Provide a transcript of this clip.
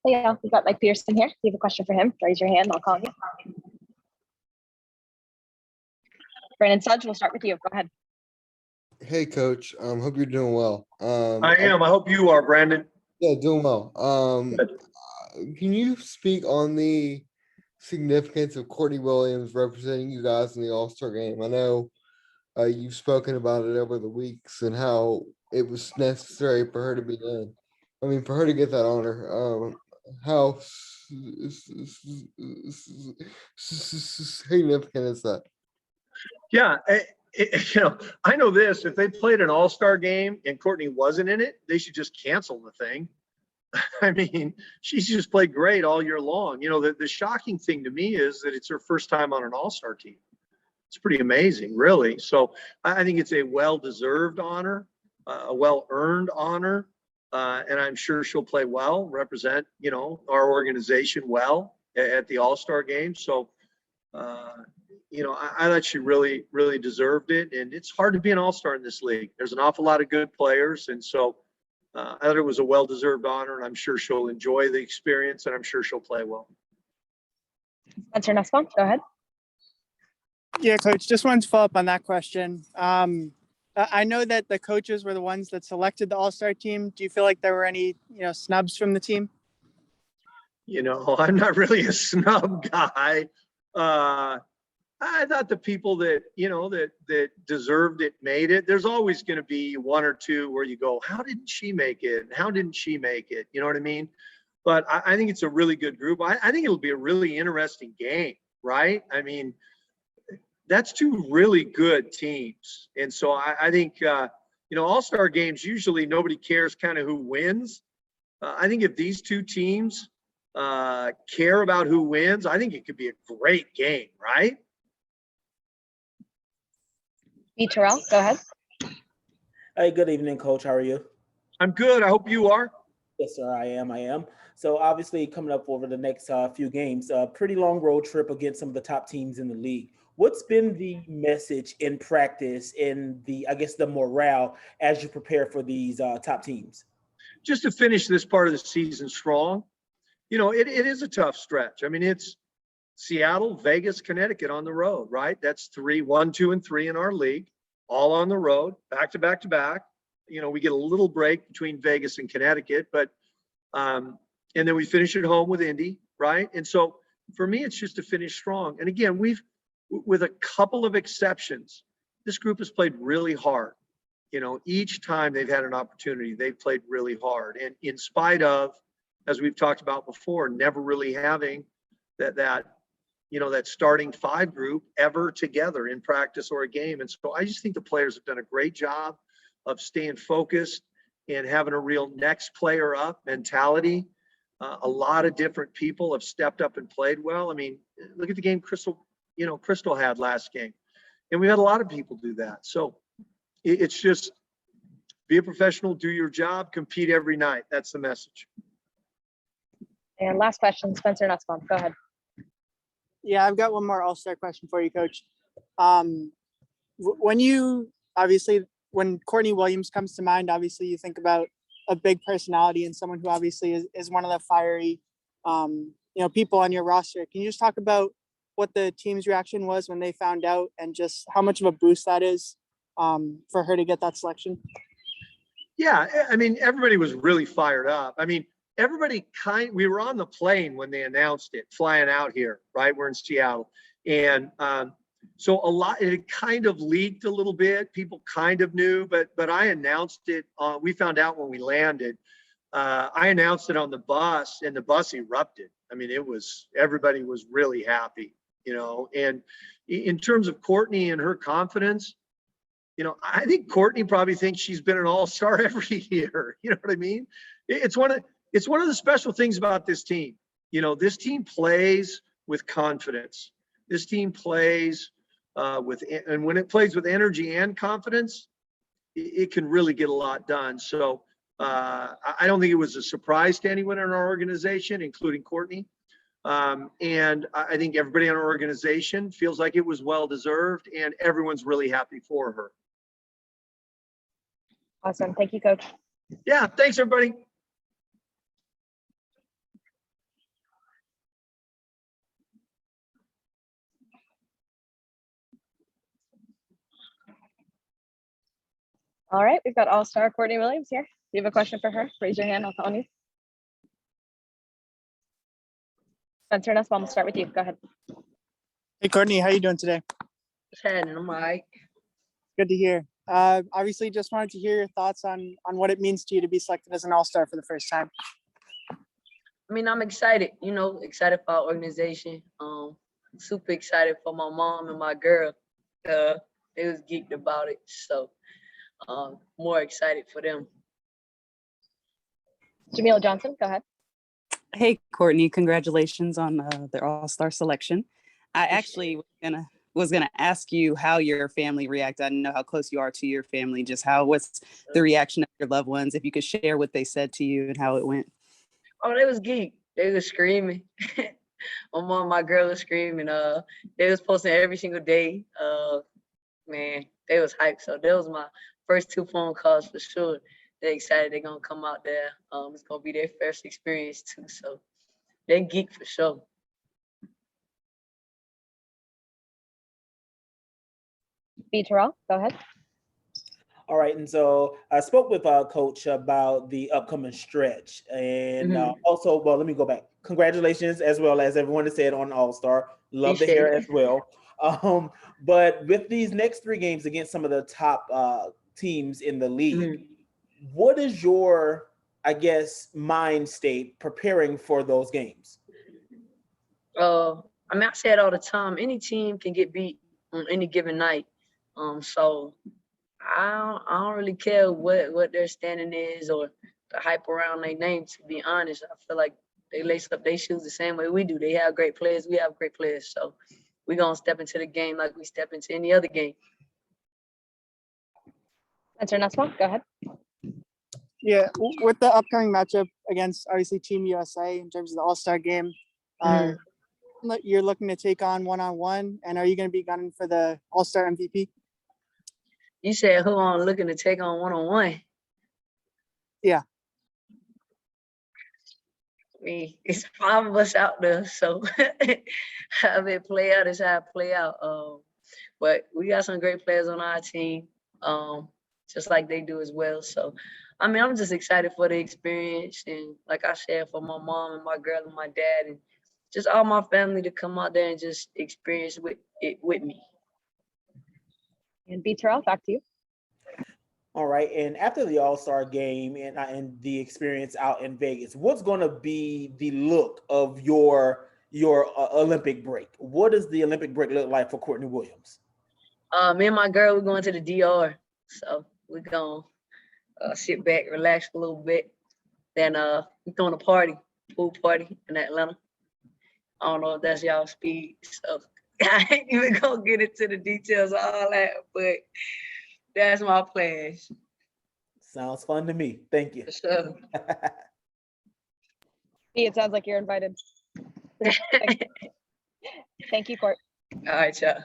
Hey, y'all, we got Mike Petersen here. If you have a question for him, raise your hand. I'll call you. Brandon Sudge, we'll start with you. Go ahead. Hey, Coach. Hope you're doing well. I am. I hope you are, Brandon. Yeah, doing well. Can you speak on the significance of Courtney Williams representing you guys in the All-Star game? I know you've spoken about it over the weeks and how it was necessary for her to be in. I mean, for her to get that honor. How significant is that? Yeah. I know this. If they played an all-star game and Courtney wasn't in it, they should just cancel the thing. I mean, she's just played great all year long. The shocking thing to me is that it's her first time on an all-star team. It's pretty amazing, really. So I think it's a well-deserved honor, a well-earned honor. And I'm sure she'll play well, represent, our organization well at the all-star game. So, I thought she really, really deserved it. And it's hard to be an all-star in this league. There's an awful lot of good players. And so I thought it was a well-deserved honor, and I'm sure she'll enjoy the experience, and I'm sure she'll play well. Spencer Nussbaum, go ahead. Yeah, Coach, just wanted to follow up on that question. I know that the coaches were the ones that selected the all-star team. Do you feel like there were any, snubs from the team? I'm not really a snub guy. I thought the people that, that deserved it made it. There's always going to be one or two where you go, how didn't she make it? How didn't she make it? You know what I mean? But I think it's a really good group. I think it'll be a really interesting game, right? I mean, that's two really good teams. And so I think, all-star games, usually nobody cares kind of who wins. I think if these two teams care about who wins, I think it could be a great game, right? B. Terrell, go ahead. Hey, good evening, Coach. How are you? I'm good. I hope you are. Yes, sir. I am. So obviously coming up over the next few games, a pretty long road trip against some of the top teams in the league. What's been the message in practice and the morale as you prepare for these top teams? Just to finish this part of the season strong, it is a tough stretch. I mean, it's Seattle, Vegas, Connecticut on the road, right? That's 1, 2, and 3 in our league, all on the road, back to back to back. We get a little break between Vegas and Connecticut, but and then we finish at home with Indy, right? And so for me, it's just to finish strong. And again, with a couple of exceptions, this group has played really hard. Each time they've had an opportunity, they've played really hard. And in spite of, as we've talked about before, never really having that starting five group ever together in practice or a game. And so I just think the players have done a great job of staying focused and having a real next player up mentality. A lot of different people have stepped up and played well. I mean, look at the game Crystal had last game. And we had a lot of people do that. So it's just be a professional, do your job, compete every night. That's the message. And last question, Spencer Nussbaum, go ahead. Yeah, I've got one more all-star question for you, Coach. When Courtney Williams comes to mind, obviously you think about a big personality and someone who obviously is one of the fiery, people on your roster. Can you just talk about what the team's reaction was when they found out and just how much of a boost that is for her to get that selection? Yeah, I mean, everybody was really fired up. I mean, we were on the plane when they announced it, flying out here, right? We're in Seattle. And so it kind of leaked a little bit. People kind of knew, but I announced it. We found out when we landed. I announced it on the bus, and the bus erupted. I mean, everybody was really happy, and in terms of Courtney and her confidence, I think Courtney probably thinks she's been an all-star every year. You know what I mean? It's one of the special things about this team. This team plays with confidence. This team plays and when it plays with energy and confidence, it can really get a lot done. So I don't think it was a surprise to anyone in our organization, including Courtney. And I think everybody in our organization feels like it was well-deserved, and everyone's really happy for her. Awesome. Thank you, Coach. Yeah. Thanks, everybody. All right, we've got All-Star Courtney Williams here. If you have a question for her, raise your hand. I'll call on you. Spencer Nussbaum, we'll start with you. Go ahead. Hey, Courtney, how you doing today? I'm all right. Good to hear. Obviously, just wanted to hear your thoughts on what it means to you to be selected as an All-Star for the first time. I mean, I'm excited, excited for our organization. Super excited for my mom and my girl. They was geeked about it. So more excited for them. Jamila Johnson, go ahead. Hey, Courtney, congratulations on their All-Star selection. I Appreciate actually was gonna ask you how your family reacted. I know how close you are to your family. Just what's the reaction of your loved ones? If you could share what they said to you and how it went. Oh, they was geeked. They was screaming. My mom, my girl was screaming. They was posting every single day. Man, they was hyped. So that was my first 2 phone calls for sure. They're excited they're gonna come out there. It's gonna be their first experience too. So they geek for sure. B. Terrell, go ahead. All right, and so I spoke with Coach about the upcoming stretch, and also, well, let me go back. Congratulations, as well as everyone has said on All-Star. Love to hear as well. But with these next 3 games against some of the top teams in the league, what is your, I guess, mind state preparing for those games? I mean, I say it all the time. Any team can get beat on any given night. So I don't really care what their standing is or the hype around their name, to be honest. I feel like they lace up their shoes the same way we do. They have great players. We have great players. So we're going to step into the game like we step into any other game. Spencer Nussbaum, go ahead. Yeah, with the upcoming matchup against obviously Team USA in terms of the All-Star game, you're looking to take on one-on-one, and are you going to be gunning for the All-Star MVP? You said who I'm looking to take on one-on-one? Yeah. I mean, it's 5 of us out there, so how it play out is how it play out. But we got some great players on our team, just like they do as well. So, I mean, I'm just excited for the experience, and like I said, for my mom and my girl and my dad, and just all my family to come out there and just experience it with me. And B. Terrell, back to you. All right, and after the All-Star game and the experience out in Vegas, what's going to be the look of your Olympic break? What does the Olympic break look like for Courtney Williams? Me and my girl, we're going to the DR, so we're gonna sit back, relax a little bit. Then we're throwing a pool party in Atlanta. I don't know if that's y'all speed, so I ain't even gonna get into the details of all that, but that's my plans. Sounds fun to me. Thank you. For sure. B, it sounds like you're invited. Thank you, Court. All right, y'all.